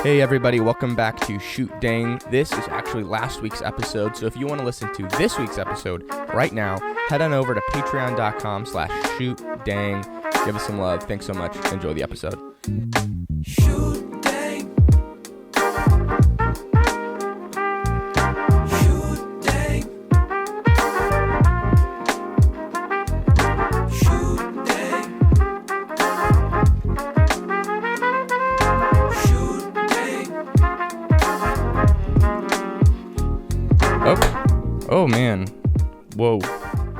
Hey everybody, welcome back to Shoot Dang. This is actually last week's episode, so if you want to listen to this week's episode right now, head on over to patreon.com/shootdang. Give us some love. Thanks so much. Enjoy the episode. Shoot dang. Shoot dang. Shoot dang. Shoot dang. Oh man. Whoa.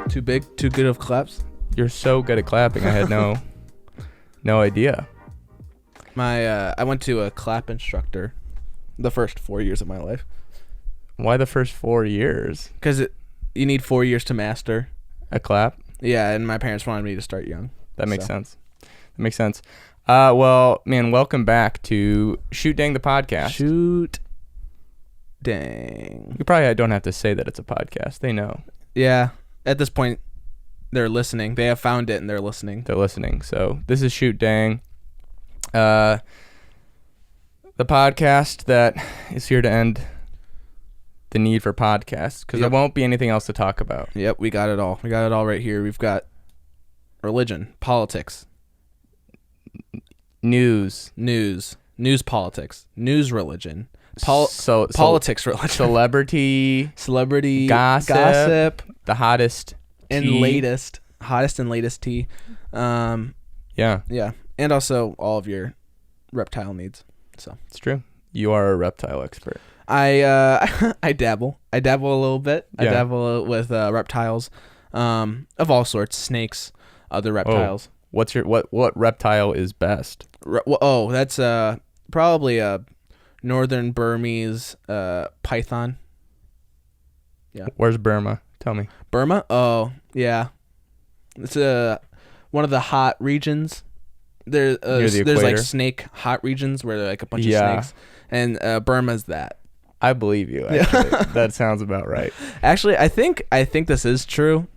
Too big, too good of claps. You're so good at clapping. I had no idea. I went to a clap instructor the first 4 years of my life. Why the first 4 years? Because you need 4 years to master. A clap? Yeah, and my parents wanted me to start young. That makes sense. That makes sense. Well, man, welcome back to Shoot Dang the podcast. Shoot dang. You probably don't have to say that it's a podcast. They know. Yeah, at this point, they're listening. They have found it and they're listening. They're listening. So this is Shoot Dang. The podcast that is here to end the need for podcasts because there won't be anything else to talk about. Yep, we got it all. We got it all right here. We've got religion, politics, News, politics, news, religion, politics, religion, celebrity, gossip, the hottest and tea. latest tea. Yeah, and also all of your reptile needs. So it's true. You are a reptile expert. I dabble a little bit. Yeah. I dabble with reptiles, of all sorts, snakes, other reptiles. What's your what reptile is best? That's probably a northern Burmese python. Yeah. Where's Burma? Tell me. Burma? Oh, yeah. It's one of the hot regions. There's like snake hot regions where there are like a bunch of snakes, and Burma's that. I believe you. Actually, that sounds about right. Actually, I think this is true.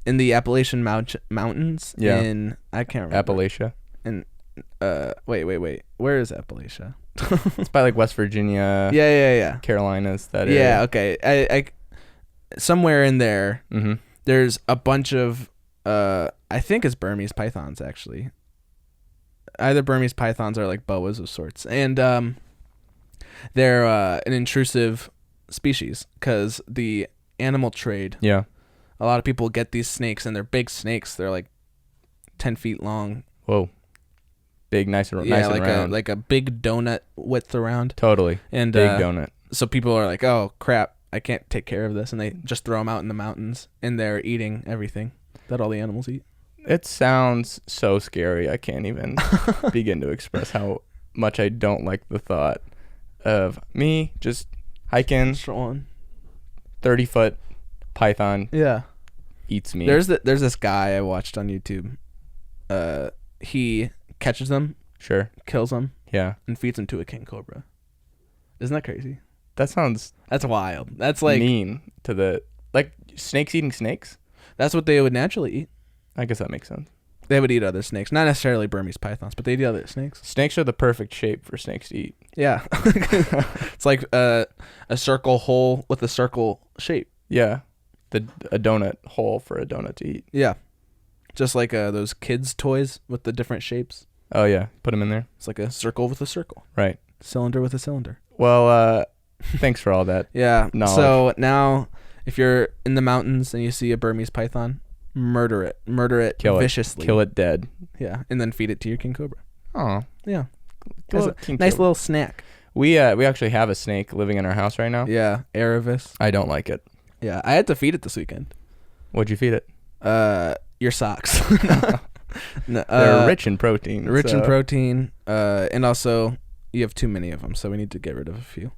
In the Appalachian Mountains. Yeah. In I can't remember. Appalachia. And wait. Where is Appalachia? It's by like West Virginia. Yeah. Carolinas. That area. Yeah. Okay. I somewhere in there. Mm-hmm. There's a bunch of I think it's Burmese pythons actually. Either Burmese pythons or like boas of sorts, and they're an intrusive species because the animal trade. Yeah. A lot of people get these snakes, and they're big snakes. They're like 10 feet long. Whoa. Big, nice and round. like a big donut width around. Totally. And big donut. So people are like, "Oh crap, I can't take care of this," and they just throw them out in the mountains, and they're eating everything that all the animals eat. It sounds so scary. I can't even begin to express how much I don't like the thought of me just hiking. 30-foot python. Yeah. Eats me. There's this guy I watched on YouTube. He catches them, Sure. kills them, Yeah. and feeds them to a king cobra. Isn't that crazy? That sounds That's wild. That's like mean to the snakes eating snakes. That's what they would naturally eat. I guess that makes sense. They would eat other snakes, not necessarily Burmese pythons, but they eat other snakes. Snakes are the perfect shape for snakes to eat. Yeah, it's like a circle hole with a circle shape. Yeah. A donut hole for a donut to eat. Yeah, just like those kids' toys with the different shapes. Oh yeah, put them in there. It's like a circle with a circle. Right. Cylinder with a cylinder. Well, thanks for all that. Yeah. knowledge. So now, if you're in the mountains and you see a Burmese python, murder it. Kill viciously. Kill it dead. Yeah, and then feed it to your king cobra. Oh. Yeah. Nice Little snack. We actually have a snake living in our house right now. Yeah, Aravis. I don't like it. Yeah, I had to feed it this weekend. What'd you feed it? Your socks. No, They're rich in protein. in protein, and also you have too many of them, so we need to get rid of a few.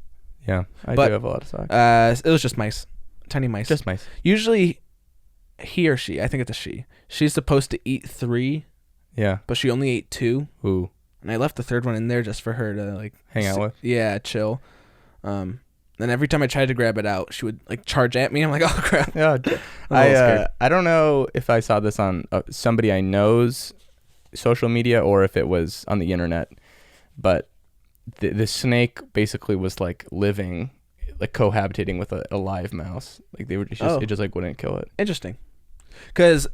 Yeah, I But, do have a lot of socks. It was just mice, tiny mice. Just mice. Usually, he or she. I think it's a she. She's supposed to eat 3, Yeah. but she only ate 2, Ooh. and I left the 3rd one in there just for her to like Hang out with. Yeah, chill. Then every time I tried to grab it out, she would like charge at me. I'm like, oh crap. Yeah. I don't know if I saw this on somebody I know's social media or if it was on the internet, but the snake basically was like living, like cohabitating with a live mouse. Like they were it just like wouldn't kill it. Interesting. Because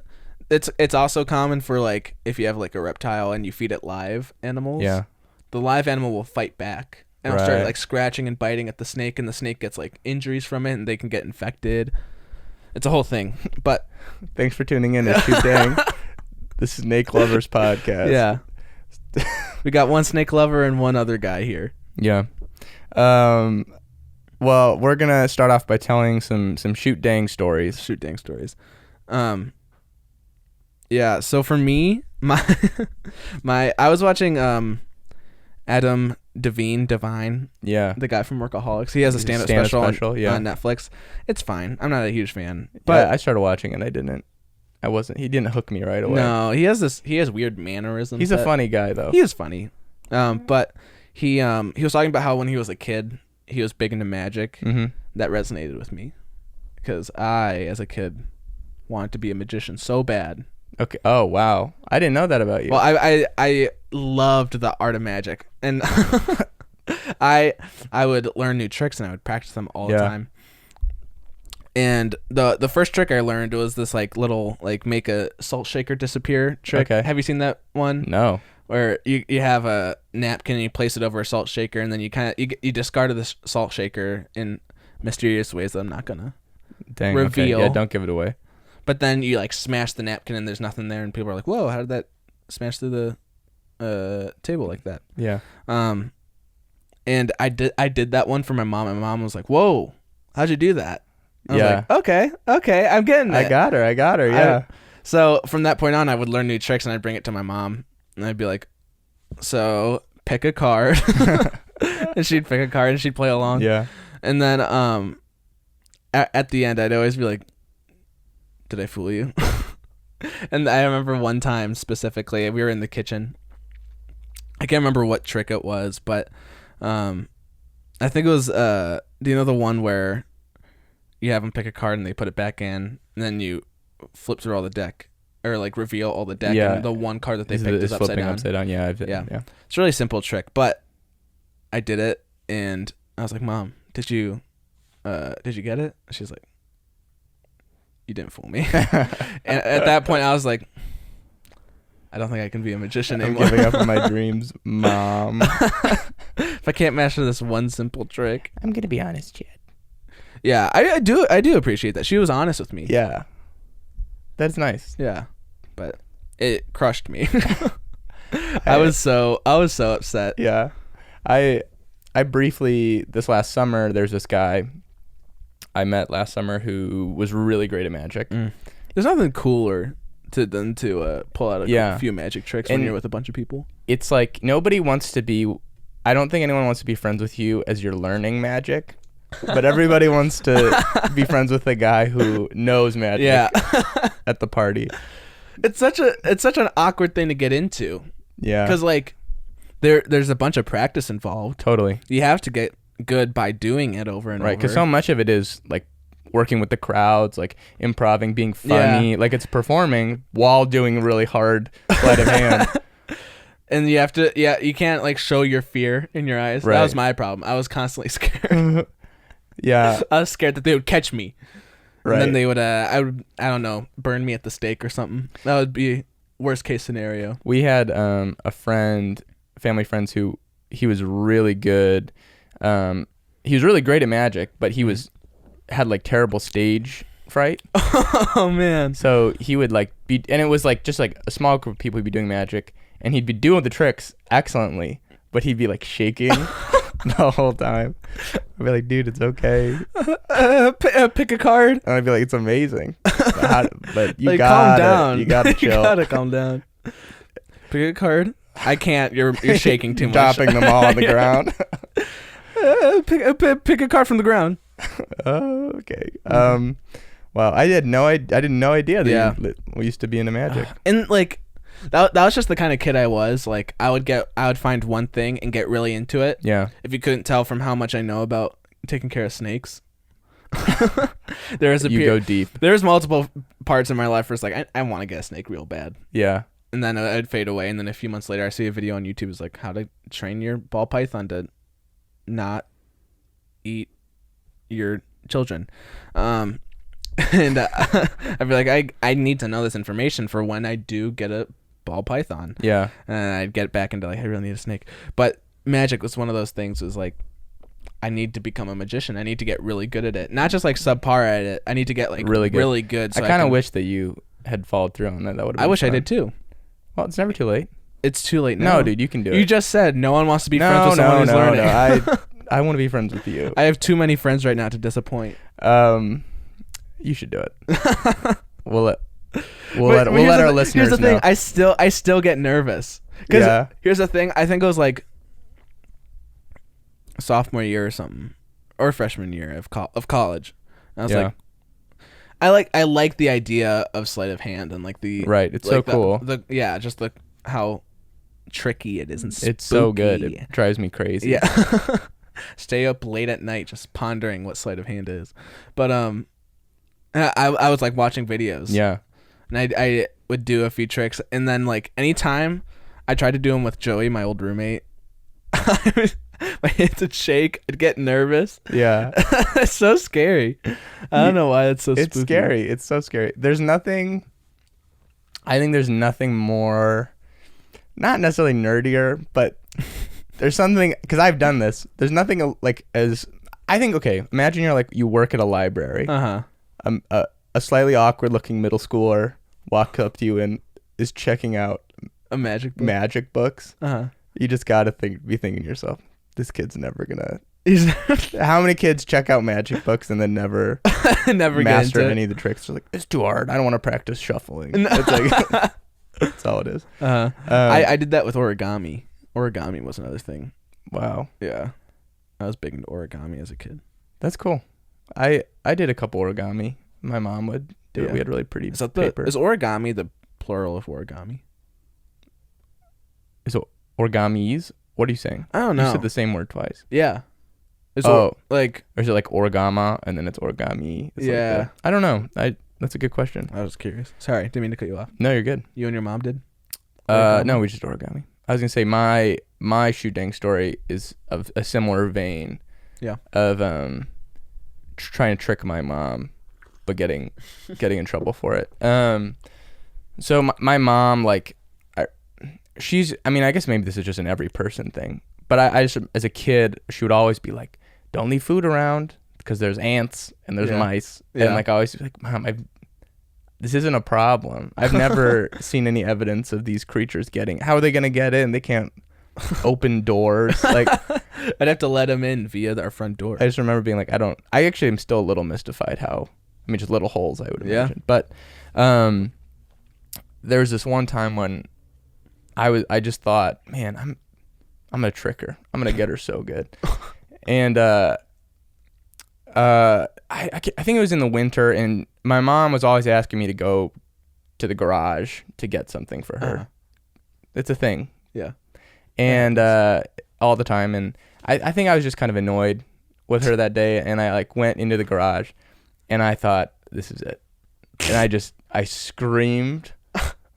it's also common for like if you have like a reptile and you feed it live animals. Yeah. The live animal will fight back and it'll start Right. like scratching and biting at the snake, and the snake gets like injuries from it, and they can get infected. It's a whole thing. But Thanks for tuning in to Shoot Dang, the Snake Lovers podcast. yeah, we got one snake lover and one other guy here. Yeah. Well, we're gonna start off by telling some Shoot Dang stories. Shoot dang stories. Yeah, so for me, my I was watching Adam Devine, Yeah. the guy from Workaholics. He has a He's a stand-up stand-up special, special, yeah. on Netflix. It's fine. I'm not a huge fan, But but I started watching it. He didn't hook me right away. no, he has weird mannerisms. He's a that- funny guy though. He is funny. But he was talking about how when he was a kid, he was big into magic. Mm-hmm. That resonated with me because I, as a kid, wanted to be a magician so bad. Okay. Oh wow. I didn't know that about you. Well, I loved the art of magic, and I would learn new tricks and I would practice them all the time. And the first trick I learned was this like little like make a salt shaker disappear trick. Okay. Have you seen that one? No. Where you have a napkin and you place it over a salt shaker, and then you discard the salt shaker in mysterious ways that I'm not gonna Dang. Okay. reveal. Yeah. Don't give it away. But then you like smash the napkin and there's nothing there, and people are like, "Whoa, how did that smash through the table like that?" Yeah. And I did that one for my mom, and my mom was like, "Whoa, how'd you do that?" I was Yeah. like, okay, I'm getting it. I got her. Yeah. So from that point on, I would learn new tricks and I'd bring it to my mom, and I'd be like, "So pick a card," and she'd pick a card and she'd play along. Yeah. And then at the end, I'd always be like, "Did I fool you?" And I remember one time specifically, we were in the kitchen. I can't remember what trick it was, but I think it was do you know the one where you have them pick a card and they put it back in, and then you flip through all the deck, or like reveal all the deck, Yeah. and the one card that they Is picked it is flipping upside down. Yeah. Yeah. It's a really simple trick, but I did it, and I was like, "Mom, did you get it?" She's like, "You didn't fool me." And at that point, I was like, "I don't think I can be a magician I'm anymore. giving up on my dreams, Mom. If I can't master this one simple trick." I'm gonna be honest, Chad. Yeah, I do appreciate that. She was honest with me. Yeah. That's nice. Yeah, but it crushed me. I was so upset. Yeah. I briefly, this last summer, there's this guy I met last summer who was really great at magic. There's nothing cooler than to pull out a few magic tricks when And you're with a bunch of people. It's like nobody wants to be, I don't think anyone wants to be friends with you as you're learning magic, but everybody wants to be friends with the guy who knows magic at the party. It's such an awkward thing to get into. Yeah. Because like there's a bunch of practice involved. Totally. You have to get good by doing it over and over. Right, because so much of it is like working with the crowds, like improving, being funny, like it's performing while doing really hard sleight of hand. And you have to, you can't like show your fear in your eyes. Right. That was my problem. I was constantly scared. Yeah. I was scared that they would catch me. Right. And then they would, I don't know, burn me at the stake or something. That would be worst case scenario. We had a friend, family friends, who he was really good. He was really great at magic, but he had like terrible stage fright. Oh man. So he would like be, and it was like just like a small group of people would be doing magic, and he'd be doing the tricks excellently, but he'd be like shaking the whole time. I'd be like, dude, it's okay. Pick a card. And I'd be like, it's amazing. But you Like, gotta, calm down. You gotta chill. You gotta calm down. Pick a card. I can't. You're shaking too much. Dropping them all on the ground. Pick a card from the ground. Oh, okay. Well, I had no idea that you used to be into magic. And like that was just the kind of kid I was. Like I would find one thing and get really into it. Yeah. If you couldn't tell from how much I know about taking care of snakes. There is You go deep. There's multiple parts in my life where it's like I want to get a snake real bad. Yeah. and then I'd fade away, and then a few months later, I see a video on YouTube. It's like how to train your ball python to not eat your children. And I'd be like, I need to know this information for when I do get a ball python. Yeah. And I'd get back into like, I really need a snake. But magic was one of those things. Was like, I need to become a magician. I need to get really good at it. Not just like subpar at it. I need to get like really good. So I kind of wish that you had followed through on that. That would. I wish fun. I did too. Well, it's never too late. It's too late now. No, dude, you can do it. You just said no one wants to be friends with someone who's learning. No. I want to be friends with you. I have too many friends right now to disappoint. You should do it. We'll let our listeners know. Here's the thing. I still get nervous. Because here's the thing. I think it was like sophomore year or something, or freshman year of college. And I was like, I like the idea of sleight of hand and like the right. It's like so cool. Just how tricky it is and spooky. It's so good. It drives me crazy. Yeah. Stay up late at night just pondering what sleight of hand is. But I was like watching videos. Yeah. And I would do a few tricks, and then like anytime I tried to do them with Joey, my old roommate, my hands would shake. I'd get nervous. Yeah. It's so scary. I don't know why it's so spooky. It's scary. It's so scary. I think there's nothing more, not necessarily nerdier, but there's something, because I've done this. There's nothing like as, I think, okay, imagine you work at a library. Uh-huh. A slightly awkward looking middle schooler walks up to you and is checking out a magic books. Uh-huh. You just gotta be thinking to yourself, this kid's never gonna. How many kids check out magic books and then never master any of the tricks? They're like, it's too hard. I don't want to practice shuffling. It's like, that's all it is. Uh-huh. I did that with origami. Origami was another thing. Wow. Yeah, I was big into origami as a kid. That's cool. I did a couple origami. My mom would do it. We had really pretty paper. Is origami the plural of origami? Is it origamis? What are you saying? I don't know. You said the same word twice. Yeah. Or is it like origama and then it's origami? It's like I don't know. That's a good question. I was curious. Sorry, didn't mean to cut you off. No, you're good. You and your mom did? No, we just origami. I was gonna say my shoe dang story is of a similar vein. Yeah. Of trying to trick my mom, but getting in trouble for it. So my mom, like, I guess maybe this is just an every person thing, but I just, as a kid, she would always be like, don't leave food around because there's ants and there's mice. Yeah. And like, I always be like, Mom, this isn't a problem. I've never seen any evidence of these creatures how are they going to get in? They can't open doors. Like, I'd have to let them in via our front door. I just remember being like, I actually am still a little mystified just little holes, I would imagine. Yeah. But there was this one time when I just thought, man, I'm gonna trick her. I'm gonna get her so good. And I think it was in the winter, and my mom was always asking me to go to the garage to get something for her. Uh-huh. It's a thing. Yeah. And all the time, and I think I was just kind of annoyed with her that day, and I like went into the garage, and I thought, this is it. And I screamed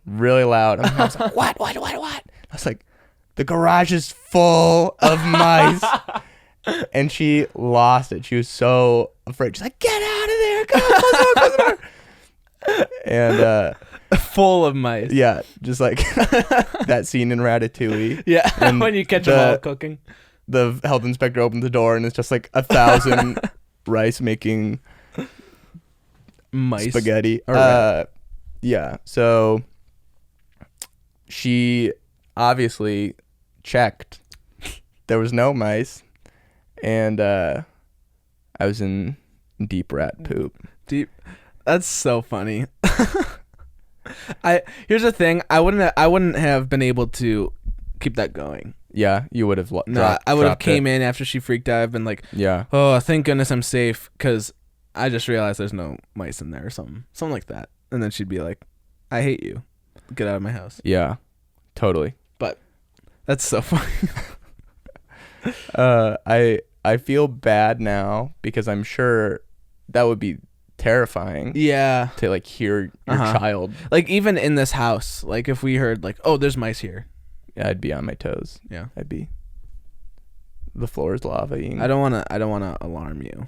really loud. And I was like, what? I was like, the garage is full of mice. And she lost it. She was so afraid. She's like, get out of there. Come on, close the door. And full of mice. Yeah, just like that scene in Ratatouille. Yeah, and when you catch them all cooking. The health inspector opens the door and it's just like 1,000 rice making mice spaghetti. Yeah, so she obviously checked. There was no mice, and I was in deep rat poop. Deep. That's so funny. Here's the thing. I wouldn't have been able to keep that going. Yeah, you would have. I would have came in after she freaked out. I've been like, yeah. Oh, thank goodness I'm safe, because I just realized there's no mice in there or something like that. And then she'd be like, I hate you. Get out of my house. Yeah, totally. But that's so funny. I feel bad now because I'm sure that would be terrifying Yeah. to like hear your child. Like even in this house, like if we heard like, oh, there's mice here. Yeah, I'd be on my toes. Yeah. I'd be. The floor is lava-ing. I don't wanna alarm you.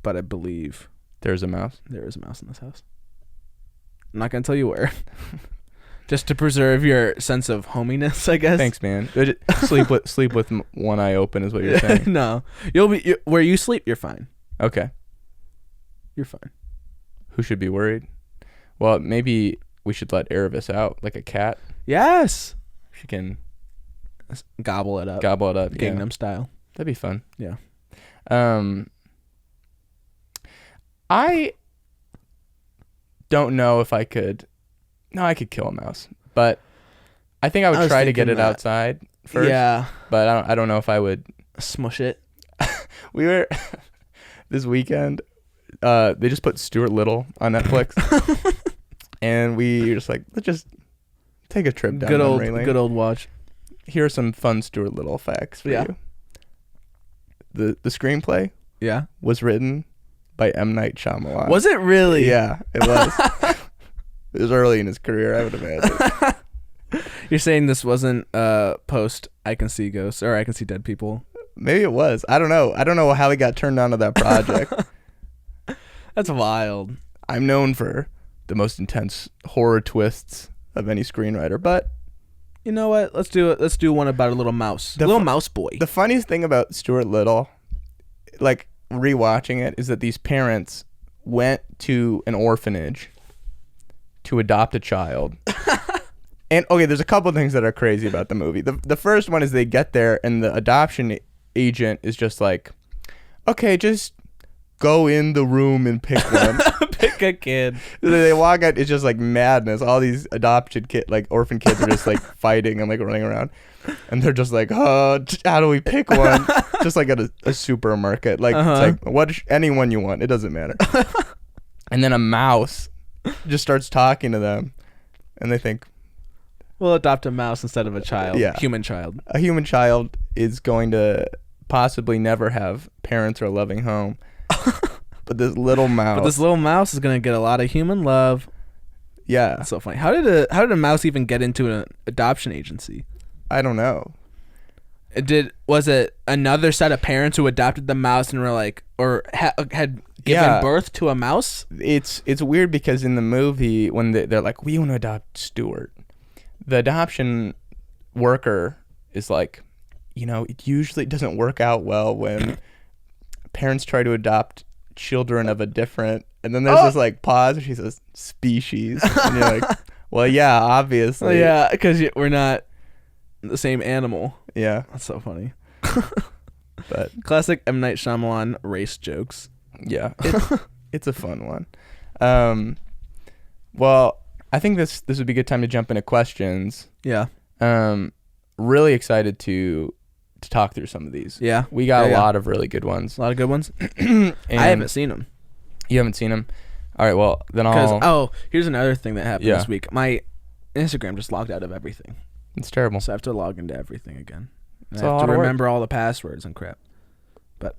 But I believe There's a mouse. there is a mouse in this house. I'm not gonna tell you where. Just to preserve your sense of hominess, I guess. Thanks, man. Sleep with one eye open is what you're saying. No, where you sleep. You're fine. Okay. You're fine. Who should be worried? Well, maybe we should let Erebus out like a cat. Yes. She can Gobble it up. gobble it up. Gangnam Yeah. style. That'd be fun. Yeah. I don't know if I could. No, I could kill a mouse, but I think I would try to get it outside first. Yeah. But I don't know if I would Smush it. We were this weekend. They just put Stuart Little on Netflix, and we were just like, let's just take a trip down memory lane. Good old watch. Here are some fun Stuart Little facts for you. The screenplay was written by M. Night Shyamalan. Was it really? Yeah, it was. It was early in his career, I would imagine. You're saying this wasn't post I Can See Ghosts or I Can See Dead People? Maybe it was. I don't know. I don't know how he got turned on to that project. That's wild. I'm known for the most intense horror twists of any screenwriter, but you know what? Let's do it. Let's do one about a little mouse. A little mouse boy. The funniest thing about Stuart Little, like rewatching it, is that these parents went to an orphanage to adopt a child. And okay, there's a couple of things that are crazy about the movie. The first one is they get there and the adoption agent is just like, okay, just go in the room and pick one. Pick a kid. They walk out, it's just like madness. All these adopted like orphan kids are just like fighting and like running around. And they're just like, oh, how do we pick one? Just like at a supermarket. Like, it's like, anyone you want. It doesn't matter. And then a mouse just starts talking to them. And they think, we'll adopt a mouse instead of a child. Yeah. Human child. A human child is going to possibly never have parents or a loving home. But this little mouse is going to get a lot of human love. Yeah. That's so funny. How did a mouse even get into an adoption agency? I don't know. Was it another set of parents who adopted the mouse and were like, or had given birth to a mouse? It's weird because in the movie when they're like, we want to adopt Stuart, the adoption worker is like, it usually doesn't work out well when parents try to adopt children of a different, and then there's this like pause and she says species, and you're like, well, yeah, obviously. Yeah, because we're not the same animal. Yeah, that's so funny. But classic M. Night Shyamalan race jokes. Yeah, it's a fun one. Well, I think this would be a good time to jump into questions. Yeah. Really excited to talk through some of these. Yeah. We got a lot of really good ones. A lot of good ones. I haven't seen them. You haven't seen them? All right, well, then here's another thing that happened this week. My Instagram just logged out of everything. It's terrible. So I have to log into everything again. I have to remember all the passwords and crap. But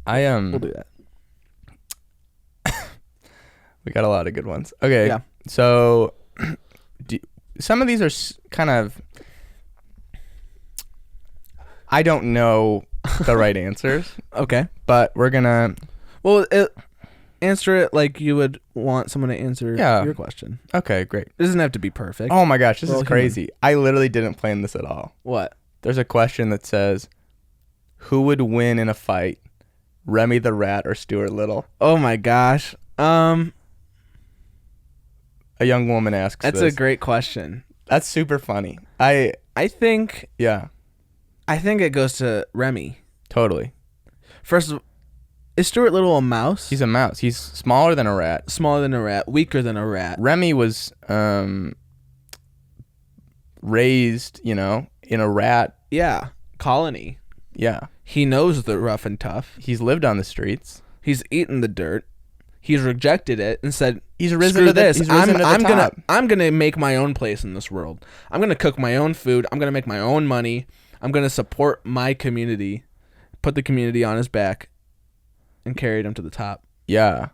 we'll do that. We got a lot of good ones. Okay. Yeah. So some of these are kind of, I don't know the right answers. Okay. But we're going to. Well, answer it like you would want someone to answer your question. Okay, great. It doesn't have to be perfect. Oh my gosh, this is crazy. I literally didn't plan this at all. What? There's a question that says, who would win in a fight, Remy the Rat or Stuart Little? Oh my gosh. A young woman asks That's this. a great question. That's super funny. I think... Yeah. I think it goes to Remy. Totally. First of all, is Stuart Little a mouse? He's a mouse. He's smaller than a rat. Smaller than a rat. Weaker than a rat. Remy was raised, in a rat. Yeah. Colony. Yeah. He knows the rough and tough. He's lived on the streets. He's eaten the dirt. He's rejected it and said, he's risen screw to this. He's risen to the top. I'm gonna make my own place in this world. I'm gonna cook my own food. I'm gonna make my own money. I'm gonna support my community. Put the community on his back and carried him to the top. Yeah.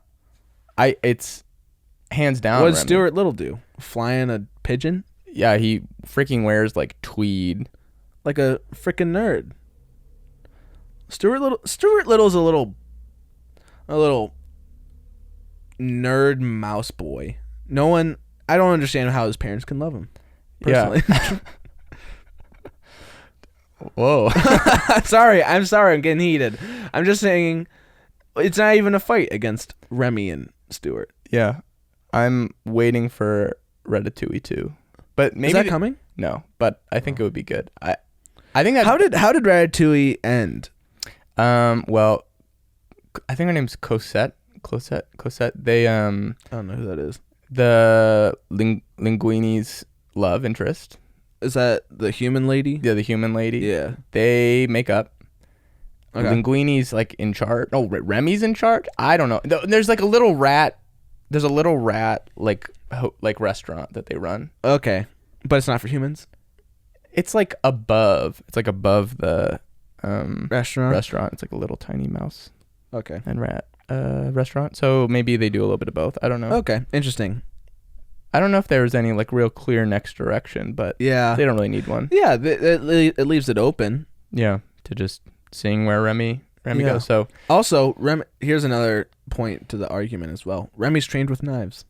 It's hands down. What does Remy. Stuart Little do? Flying a pigeon? Yeah, he freaking wears like tweed. Like a freaking nerd. Stuart Little's a little nerd mouse boy. I don't understand how his parents can love him. Personally. Yeah. Whoa. I'm sorry, I'm getting heated. I'm just saying it's not even a fight against Remy and Stuart. Yeah. I'm waiting for Ratatouille 2. But maybe Is that coming? No, but I think it would be good. I think that How did Ratatouille end? Well, I think her name's Cosette. They I don't know who that is. the Linguini's love interest. Is that the human lady? Yeah, the human lady. Yeah. They make up. Okay. Linguini's like in charge. Oh, Remy's in charge. I don't know. There's like a little rat. There's a little rat like restaurant that they run. Okay, but it's not for humans. It's like above. It's like above the Restaurant. It's like a little tiny mouse Okay. and rat restaurant. So maybe they do a little bit of both. I don't know. Okay. Interesting. I don't know if there was any like real clear next direction, but Yeah. they don't really need one. Yeah. It leaves it open. Yeah, to just seeing where Remy Yeah. goes. So Also, here's another point to the argument as well. Remy's trained with knives.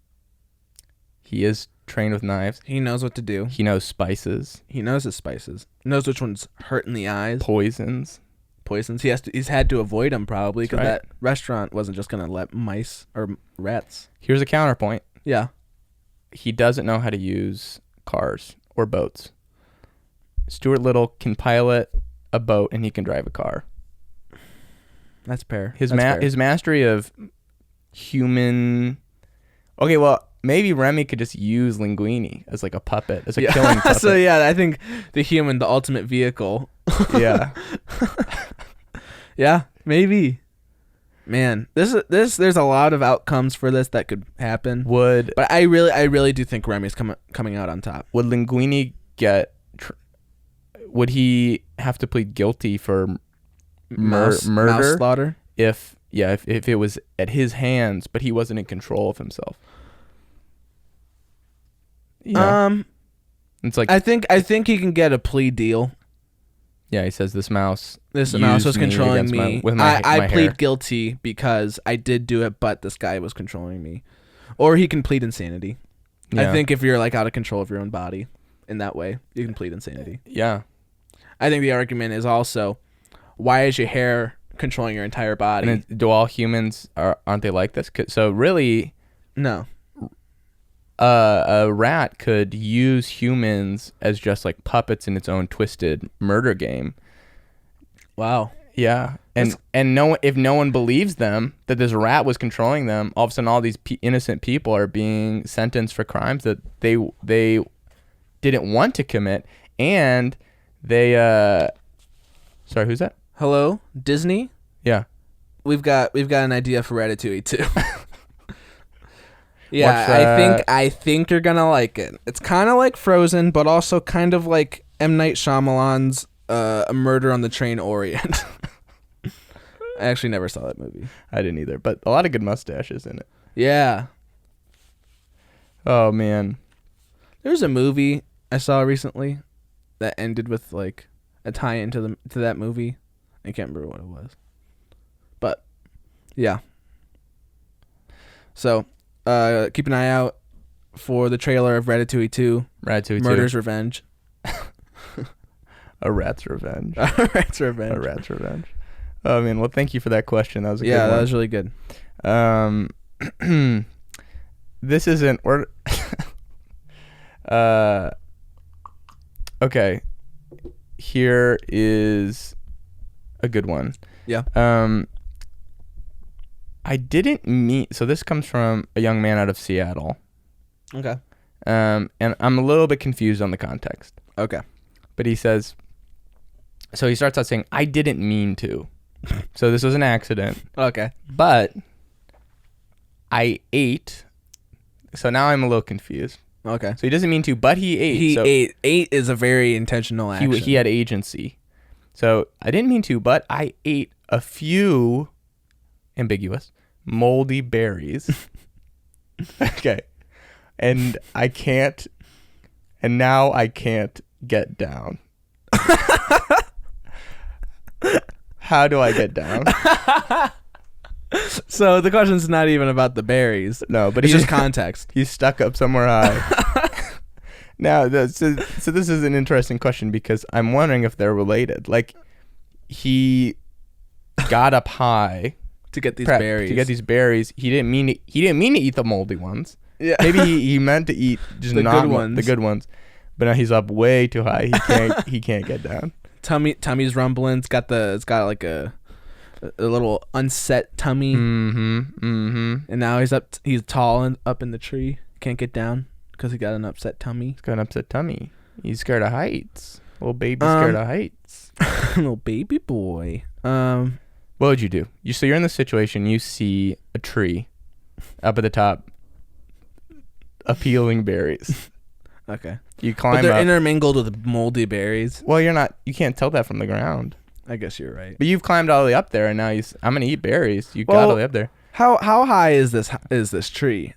he is trained with knives. He knows what to do. He knows spices, He knows his spices. He knows which ones hurt in the eyes. poisons. Poisons. He's had to avoid them probably because That's right. that restaurant wasn't just gonna let mice or rats. Here's a counterpoint. Yeah. He doesn't know how to use cars or boats. Stuart Little can pilot a boat and he can drive a car. That's fair. His That's fair. his mastery of human. Okay, well maybe Remy could just use Linguini as like a puppet, as a killing puppet. So yeah, I think the ultimate vehicle. Yeah. Yeah, maybe. Man, there's a lot of outcomes for this that could happen. Would But I really do think Remy's coming out on top. Linguini get? Would he have to plead guilty for Mouse murder slaughter. if it was at his hands, but he wasn't in control of himself? Yeah. It's like I think he can get a plea deal. yeah, he says this mouse. This mouse used was me controlling against me. with my I plead hair. guilty because I did do it, but this guy was controlling me. Or he can plead insanity. Yeah. I think if you're like out of control of your own body in that way, you can plead insanity. Yeah. I think the argument is also, why is your hair controlling your entire body? And do all humans aren't they like this? So really, No. a rat could use humans as just like puppets in its own twisted murder game. Wow. Yeah, and if no one believes them that this rat was controlling them, all of a sudden all these innocent people are being sentenced for crimes that they didn't want to commit, and they sorry, who's that? Hello, Disney. Yeah, We've got an idea for Ratatouille too. Yeah, What's, I think you're gonna like it. It's kind of like Frozen, but also kind of like M. Night Shyamalan's A Murder on the Train Orient. I actually never saw that movie. I didn't either, but a lot of good mustaches in it. Yeah, Oh man, there's a movie I saw recently that ended with like a tie-in to that movie. I can't remember what it was, but yeah. So, keep an eye out for the trailer of Ratatouille 2. Ratatouille 2. Murder's Revenge. A rat's revenge. Rat's Revenge. A rat's revenge. Oh man, well thank you for that question. That was a good Yeah, one. that was really good. This isn't or okay. Here is a good one. Yeah. I didn't meet so this comes from a young man out of Seattle. Okay. And I'm a little bit confused on the context. Okay. But he says so he starts out saying, I didn't mean to. So this was an accident. Okay. But I ate. So now I'm a little confused. Okay. So he doesn't mean to, but he ate. He so ate. Ate is a very intentional action. he had agency. So I didn't mean to, but I ate a few, ambiguous, moldy berries. Okay. And now I can't get down. How do I get down? So the question's not even about the berries. No, but It's just context. He's stuck up somewhere high. Now, so this is an interesting question because I'm wondering if they're related. Like, he got up high To get these berries. To get these berries, he didn't mean to eat the moldy ones. Yeah. Maybe he meant to eat just The not good ones. the good ones. But now he's up way too high. He can't get down. Tummy's rumbling. It's got like a little unset tummy. And now he's tall and up in the tree. Can't get down because he got an upset tummy. He's got an upset tummy. He's scared of heights. Little baby scared of heights. Little baby boy. What would you do? So you're in this situation. You see a tree up at the top, appealing berries. Okay. You climb But they're up. intermingled with moldy berries. Well, you can't tell that from the ground. I guess you're right. But you've climbed all the way up there, and now I'm gonna eat berries. You got all the way up there. How high is this tree?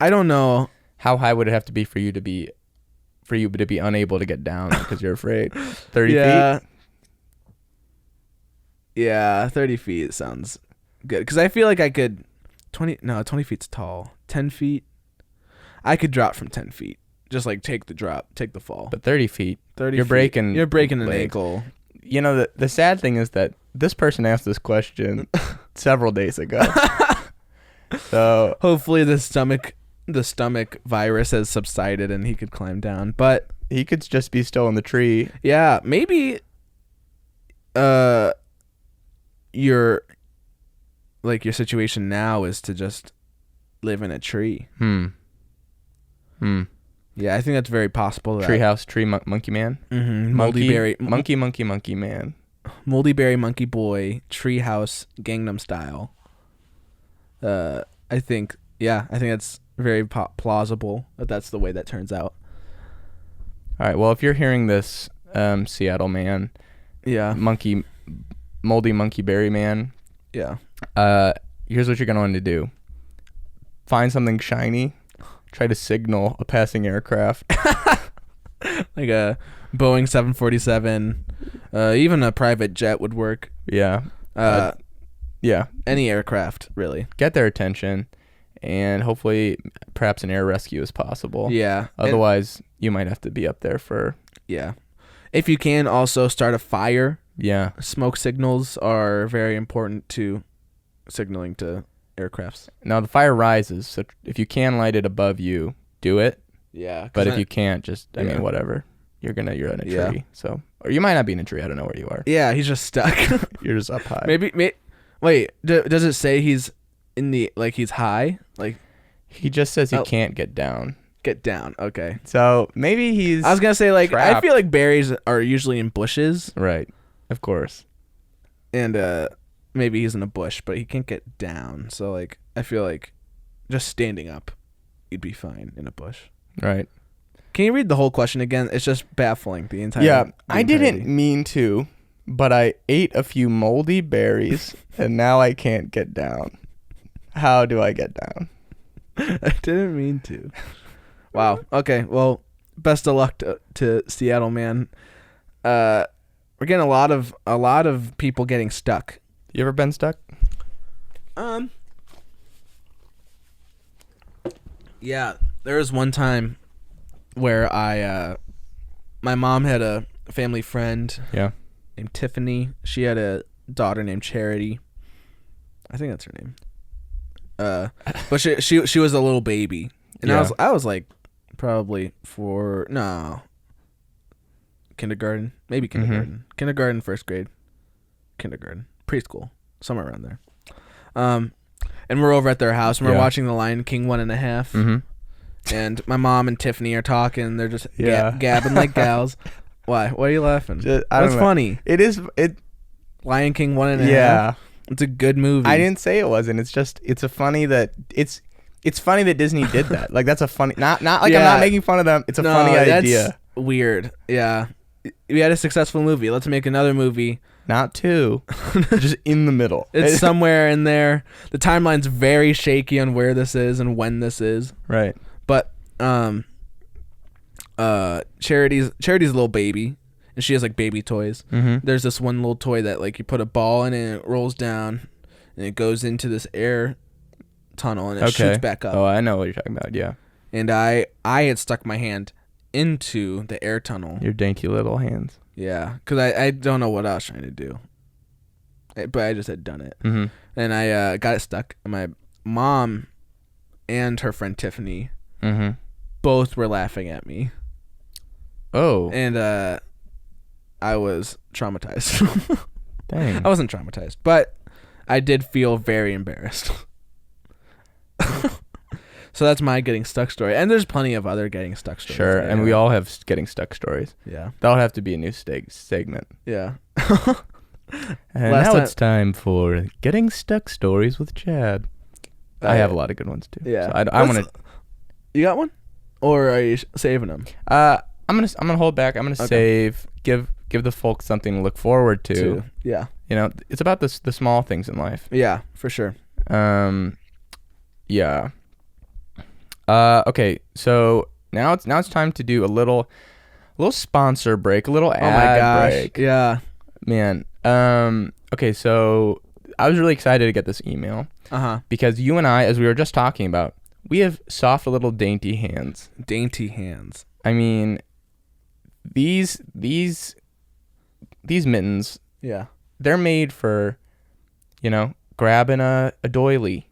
I don't know. How high would it have to be for you to be unable to get down because you're afraid? 30 feet? Yeah, 30 feet sounds good. Because I feel like I could... 20 feet's tall. 10 feet? I could drop from 10 feet. Just like take the fall. But 30 feet. 30 You're feet. breaking an legs. ankle. You know, the sad thing is that this person asked this question several days ago. So hopefully the stomach virus has subsided and he could climb down. But he could just be still in the tree. yeah, maybe your situation now is to just live in a tree. Yeah, I think that's very possible. Treehouse, monkey man. Mm-hmm. Monkey man. Moldy berry monkey boy, treehouse, Gangnam Style. I think that's very plausible that that's the way that turns out. All right. Well, if you're hearing this, Seattle man, Yeah. moldy monkey berry man, Yeah. here's what you're gonna want to do: find something shiny, try to signal a passing aircraft. Like a Boeing 747, even a private jet would work. Yeah. Yeah. Any aircraft, really. Get their attention, and hopefully, perhaps an air rescue is possible. Yeah. Otherwise, you might have to be up there for. Yeah. If you can, also start a fire. Yeah. Smoke signals are very important to signaling to aircrafts. Now the fire rises, so if you can light it above you, do it. Yeah. But if you can't, just I Yeah. mean, whatever. You're in a tree. Yeah. So, or you might not be in a tree. I don't know where you are. Yeah, he's just stuck. You're just up high. Maybe wait, does it say he's in the he's high? Like He just says he can't get down. get down. Okay. So maybe he's. I was going to say I trapped. feel like berries are usually in bushes Right. Of course. and maybe he's in a bush, but he can't get down. So I feel like just standing up you'd be fine in a bush. Right. Can you read the whole question again? It's just baffling the entire. Yeah, the I entirety. didn't mean to, but I ate a few moldy berries, and now I can't get down. How do I get down? I didn't mean to. Wow. Okay. Well, best of luck to Seattle, man. We're getting a lot of people getting stuck. You ever been stuck? Yeah. There was one time where my mom had a family friend. Yeah. Named Tiffany. She had a daughter named Charity. I think that's her name. But she was a little baby, and Yeah. I was probably kindergarten, maybe kindergarten, kindergarten, first grade, kindergarten, preschool, somewhere around there. And we're over at their house, and we're watching The Lion King 1.5. Mm-hmm. And my mom and Tiffany are talking. They're just Yeah. gabbing like gals. Why? Why are you laughing? That's funny. It is. Lion King 1.5. Yeah. It's a good movie. I didn't say it wasn't. It's funny that Disney did that. Like, that's a funny. Not like I'm not making fun of them. It's a funny idea. That's weird. Yeah. We had a successful movie. Let's make another movie not 2, just in the middle. It's somewhere in there. The timeline's very shaky on where this is and when this is. Right. But Charity's a little baby, and she has like baby toys. Mm-hmm. There's this one little toy that like you put a ball in and it rolls down, and it goes into this air tunnel and it shoots back up. Oh, I know what you're talking about. Yeah. And I had stuck my hand into the air tunnel. Your dainty little hands. Yeah, because I don't know what I was trying to do, but I just had done it. Mm-hmm. And I got it stuck. And my mom and her friend Tiffany both were laughing at me. Oh. And I was traumatized. Dang. I wasn't traumatized, but I did feel very embarrassed. So that's my getting stuck story. And there's plenty of other getting stuck stories. Sure, and we all have getting stuck stories. Yeah. That'll have to be a new segment. Yeah. And now it's time for Getting Stuck Stories with Chad. I have a lot of good ones, too. Yeah. So I want to... You got one? Or are you saving them? I'm gonna hold back. I'm gonna save. Give the folks something to look forward to. Yeah. You know, it's about the small things in life. Yeah, for sure. Yeah. Okay, so now it's time to do a little sponsor break, a little ad break. Yeah. Man. Okay, so I was really excited to get this email. Because you and I, as we were just talking about, we have soft little dainty hands. Dainty hands. I mean, these mittens, Yeah. they're made for, grabbing a doily,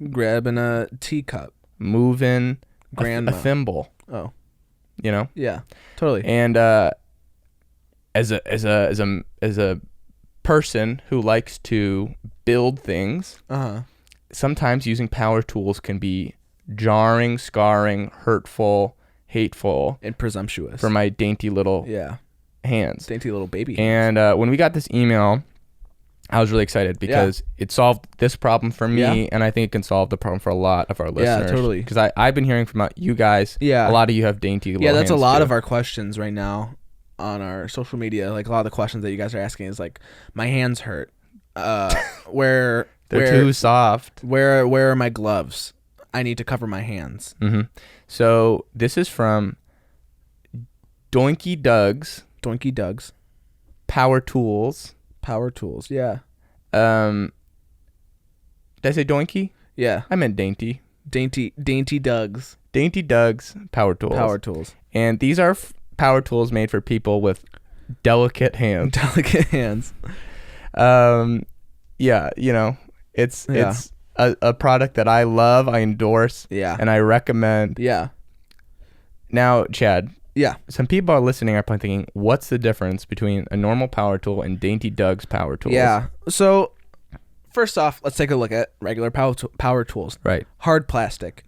Grabbing a teacup. moving Grandma. a thimble. Oh. Yeah, totally. And as a person who likes to build things, sometimes using power tools can be jarring, scarring, hurtful, hateful, and presumptuous for my dainty little hands. Dainty little baby hands. And when we got this email, I was really excited because it solved this problem for me, and I think it can solve the problem for a lot of our listeners. Yeah, totally. Because I've been hearing from you guys, a lot of you have dainty little hands. Yeah, that's a lot too. of our questions right now on our social media. Like, a lot of the questions that you guys are asking is like, my hands hurt. They're too soft. Where are my gloves? I need to cover my hands. Mm-hmm. So this is from Doinky Doug's Power Tools. Yeah. Did I say doinky? Yeah. I meant dainty. Dainty Doug's. Dainty Doug's Power Tools. And these are power tools made for people with delicate hands. Yeah, it's a product that I love, I endorse, and I recommend. Yeah. Now, Chad. Yeah. Some people are listening are probably thinking, what's the difference between a normal power tool and Dainty Doug's power tools? Yeah. So, first off, let's take a look at regular power tools. Right. Hard plastic.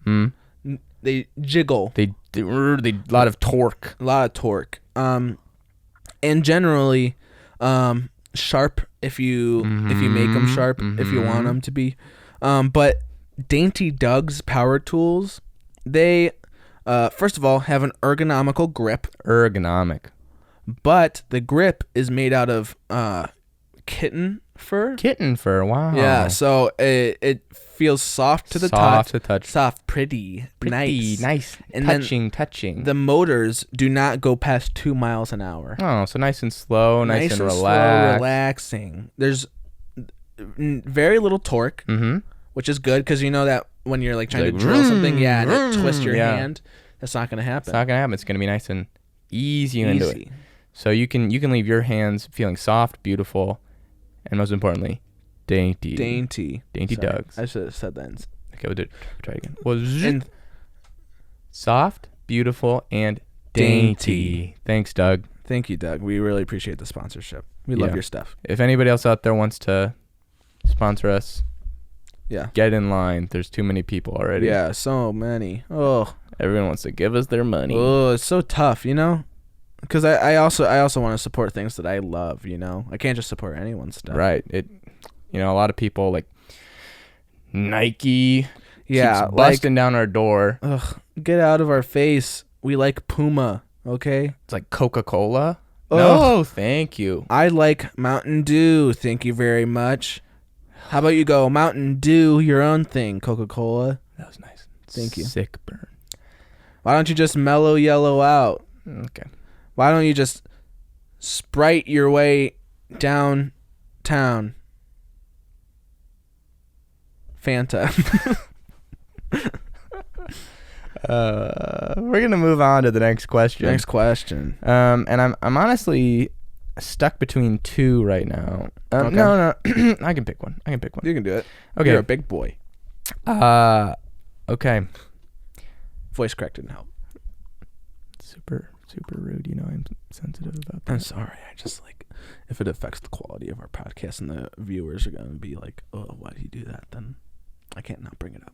They jiggle. They a lot of torque. And generally, sharp if you make them sharp, if you want them to be. But Dainty Doug's power tools, they first of all have an ergonomical grip. But the grip is made out of kitten fur. Wow. Yeah, so it feels soft to the touch. Soft, pretty, nice. And touching. The motors do not go past 2 miles an hour. Oh, so nice and slow, nice and slow, relaxing. There's very little torque, which is good because you know that when you're like trying to drill something, and it twists your hand, that's not gonna happen. It's not gonna happen. It's gonna be nice and easy into it. So you can leave your hands feeling soft, beautiful, and most importantly, dainty. Dainty Doug's. I should have said that. Okay, we'll try it again. Soft, beautiful, and dainty. Thanks, Doug. Thank you, Doug. We really appreciate the sponsorship. We love your stuff. If anybody else out there wants to sponsor us, get in line. There's too many people already. Yeah, so many. Oh, everyone wants to give us their money. Oh, it's so tough, Because I also want to support things that I love, I can't just support anyone's stuff. Right. A lot of people like Nike. Yeah, keeps busting down our door. Ugh, get out of our face. We like Puma, okay? It's like Coca-Cola. No, thank you. I like Mountain Dew. Thank you very much. How about you go Mountain Dew your own thing, Coca-Cola? That was nice. Thank you. Sick burn. Why don't you just mellow yellow out? Okay. Why don't you just Sprite your way downtown? Fanta. We're gonna move on to the next question. Next question. And I'm honestly stuck between two right now. Okay. No, I can pick one. You can do it. Okay. You're a big boy. Okay. Voice crack didn't help. Super rude. You know I'm sensitive about that. I'm sorry. I just if it affects the quality of our podcast and the viewers are gonna be like, oh, why do you do that? Then I can't not bring it up.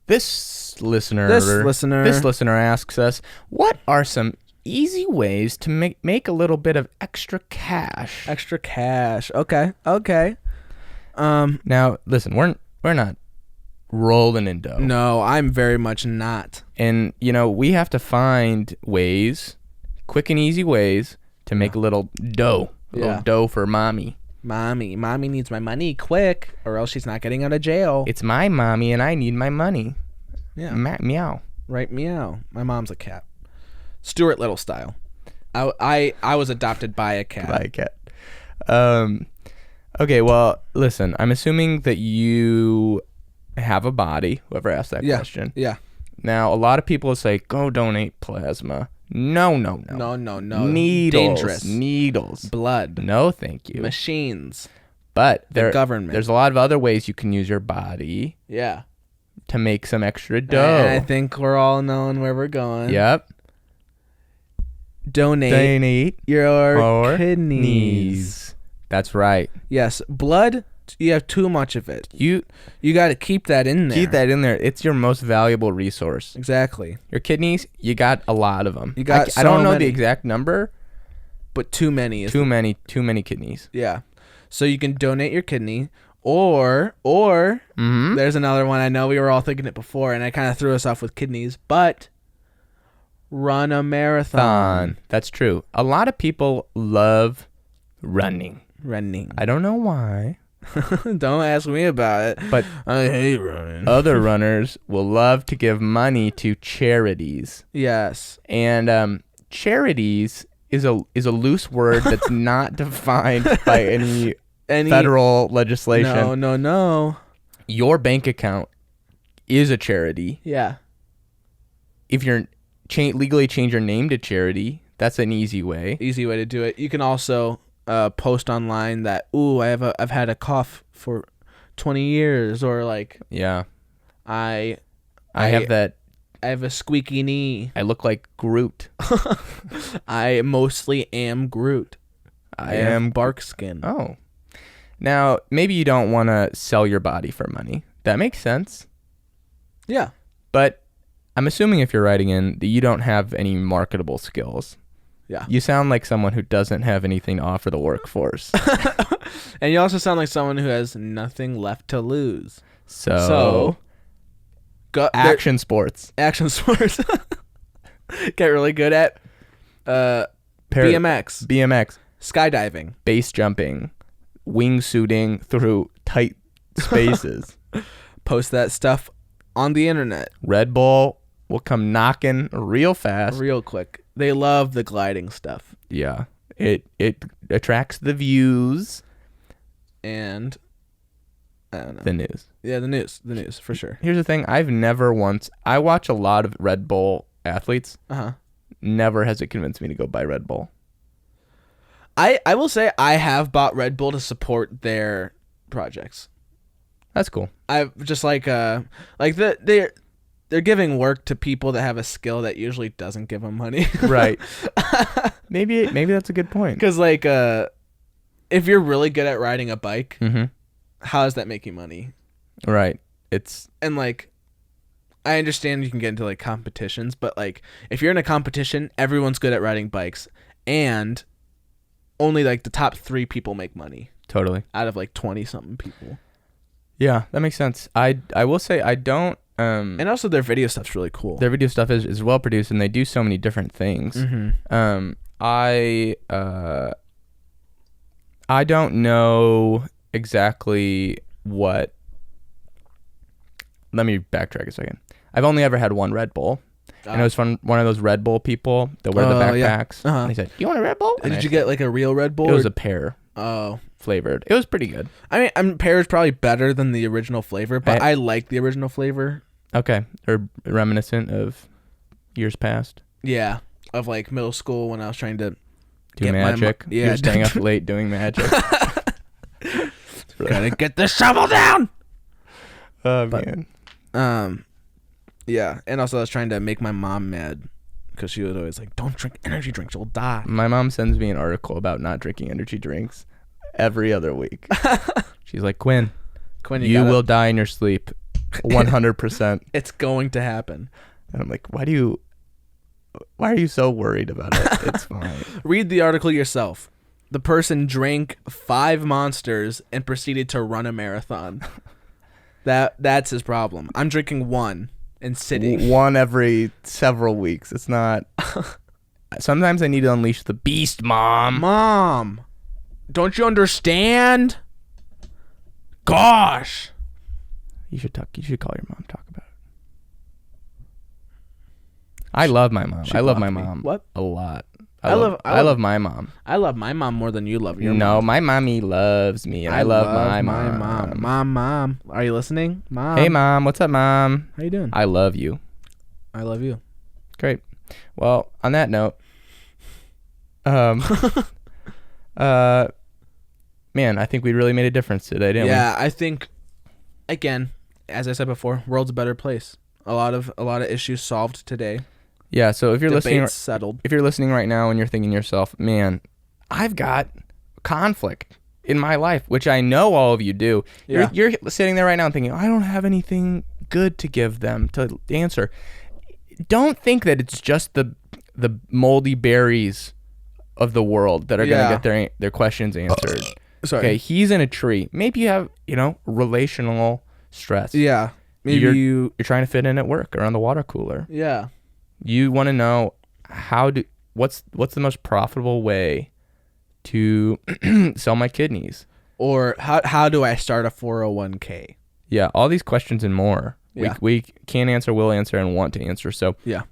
This listener asks us, what are some easy ways to make a little bit of extra cash? Extra cash. Okay. Now listen, we're not rolling in dough. No, I'm very much not. And we have to find ways, quick and easy ways to make a little dough. A little dough for mommy. Mommy needs my money quick, or else she's not getting out of jail. It's my mommy, and I need my money. Yeah. Meow. Right, meow. My mom's a cat. Stuart Little style. I was adopted by a cat. Okay, well, listen, I'm assuming that you have a body, whoever asked that question. Yeah. Now, a lot of people say, go donate plasma. No. Dangerous. Needles. Blood. No, thank you. Machines. But government. There's a lot of other ways you can use your body Yeah. to make some extra dough. I think we're all knowing where we're going. Yep. Donate your kidneys. That's right. Yes. Blood, you have too much of it. You got to keep that in there. Keep that in there. It's your most valuable resource. Exactly. Your kidneys, you got a lot of them. You got I don't know many. the exact number, but too many. Too many kidneys. Yeah. So you can donate your kidney, or there's another one. I know we were all thinking it before, and I kind of threw us off with kidneys, but run a marathon. That's true. A lot of people love running. I don't know why. Don't ask me about it. But I hate running. Other runners will love to give money to charities. Yes. And charities is a loose word that's not defined by any federal legislation. No. Your bank account is a charity. Yeah. If you're legally change your name to charity, that's an easy way. Easy way to do it. You can also post online that I've had a cough for 20 years, or yeah, I have a squeaky knee. I look like Groot. I mostly am Groot. I am bark skin. Oh. Now, maybe you don't want to sell your body for money. That makes sense. Yeah. But I'm assuming if you're writing in that you don't have any marketable skills. Yeah. You sound like someone who doesn't have anything to offer the workforce. And you also sound like someone who has nothing left to lose. So go action sports. Get really good at BMX, skydiving, base jumping, wingsuiting through tight spaces. Post that stuff on the internet. Red Bull will come knocking real fast. Real quick. They love the gliding stuff. Yeah. It attracts the views. And I don't know. The news. Yeah, the news for sure. Here's the thing. I watch a lot of Red Bull athletes. Uh-huh. Never has it convinced me to go buy Red Bull. I will say I have bought Red Bull to support their projects. That's cool. I've just they're giving work to people that have a skill that usually doesn't give them money. Right. Maybe that's a good point. Because if you're really good at riding a bike, how does that make you money? Right. And I understand you can get into competitions, but if you're in a competition, everyone's good at riding bikes, and only the top 3 people make money. Totally. Out of 20 something people. Yeah, that makes sense. I will say I don't And also their video stuff's really cool. Their video stuff is well produced, and they do so many different things. I don't know exactly what. Let me backtrack a second. I've only ever had one Red Bull. And it was from one of those Red Bull people that wear the backpacks. Yeah. And he said, "You want a Red Bull?" And did you get like a real Red Bull? It was a pear Oh. flavored. It was pretty good. I mean, pear is probably better than the original flavor, but I like the original flavor. Okay. Or reminiscent of years past. Yeah. Of like middle school when I was trying to Do magic. Yeah. You're staying up late doing magic. Gotta get the shovel down. Oh, But- man. Yeah, and also I was trying to make my mom mad because she was always like, "Don't drink energy drinks, you'll die." My mom sends me an article about not drinking energy drinks every other week. She's like, Quinn, you will die in your sleep 100%. It's going to happen. And I'm like, why are you so worried about it? It's fine. Read the article yourself. The person drank 5 Monsters and proceeded to run a marathon. That's his problem. I'm drinking 1 and sitting. One every several weeks. It's not. Sometimes I need to unleash the beast, Mom. Mom, don't you understand? Gosh. You should call your mom. Talk about it. I love my mom. She I love my blocked me. mom. What? A lot. I love my mom. I love my mom more than you love your mom. No, my mommy loves me, and I love my mom. Mom. Are you listening? Mom. Hey, Mom. What's up, Mom? How you doing? I love you. I love you. Great. Well, on that note, man, I think we really made a difference today, didn't we? Yeah, I think, again, as I said before, world's a better place. A lot of issues solved today. Yeah. So if you're listening, settled. if you're listening right now and you're thinking to yourself, man, I've got conflict in my life, which I know all of you do. Yeah. You're sitting there right now and thinking, I don't have anything good to give them to answer. Don't think that it's just the moldy berries of the world that are going to get their questions answered. Sorry. Okay, he's in a tree. Maybe you have, relational stress. Yeah. Maybe you're trying to fit in at work around the water cooler. Yeah. You want to know what's the most profitable way to sell my kidneys? Or how do I start a 401k? Yeah, all these questions and more. Yeah. We can answer, will answer, and want to answer. So Yeah.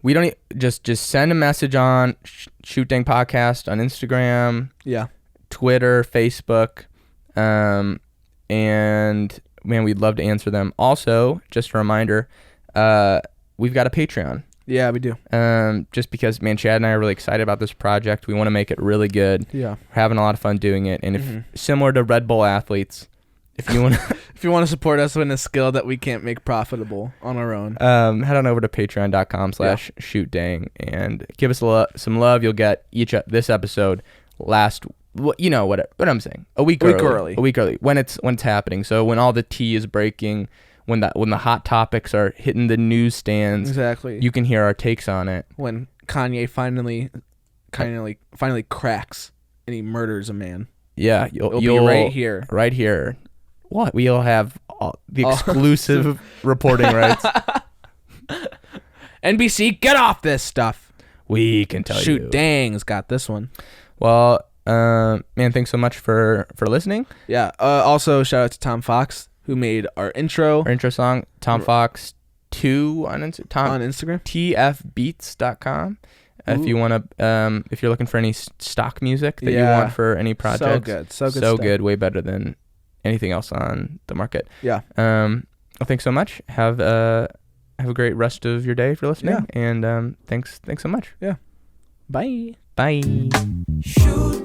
we don't just send a message on Shoot Dang Podcast on Instagram, Yeah. Twitter, Facebook, and man, we'd love to answer them. Also, just a reminder, we've got a Patreon. Yeah, we do. Just because, man, Chad and I are really excited about this project. We want to make it really good. Yeah. We're having a lot of fun doing it. And if similar to Red Bull athletes, if you want to If you want to support us in a skill that we can't make profitable on our own. head on over to patreon.com/shootdang and give us some love. You'll get this episode what I'm saying, a week early when it's happening. So when all the tea is breaking, when the hot topics are hitting the newsstands, Exactly. you can hear our takes on it. When Kanye finally cracks and he murders a man. Yeah, It'll you'll be right here. Right here. What? We'll have the exclusive reporting rights. NBC, get off this stuff. We can tell you. Shoot Dang's got this one. Well, man, thanks so much for listening. Yeah. Also, shout out to Tom Fox, who made our intro. Our intro song, Tom Fox 2 on Instagram. tfbeats.com. If you want to, if you're looking for any stock music that you want for any project, so good, way better than anything else on the market. Yeah. Well, thanks so much. Have a great rest of your day if you're listening. Yeah. And thanks so much. Yeah. Bye. Bye. Shoot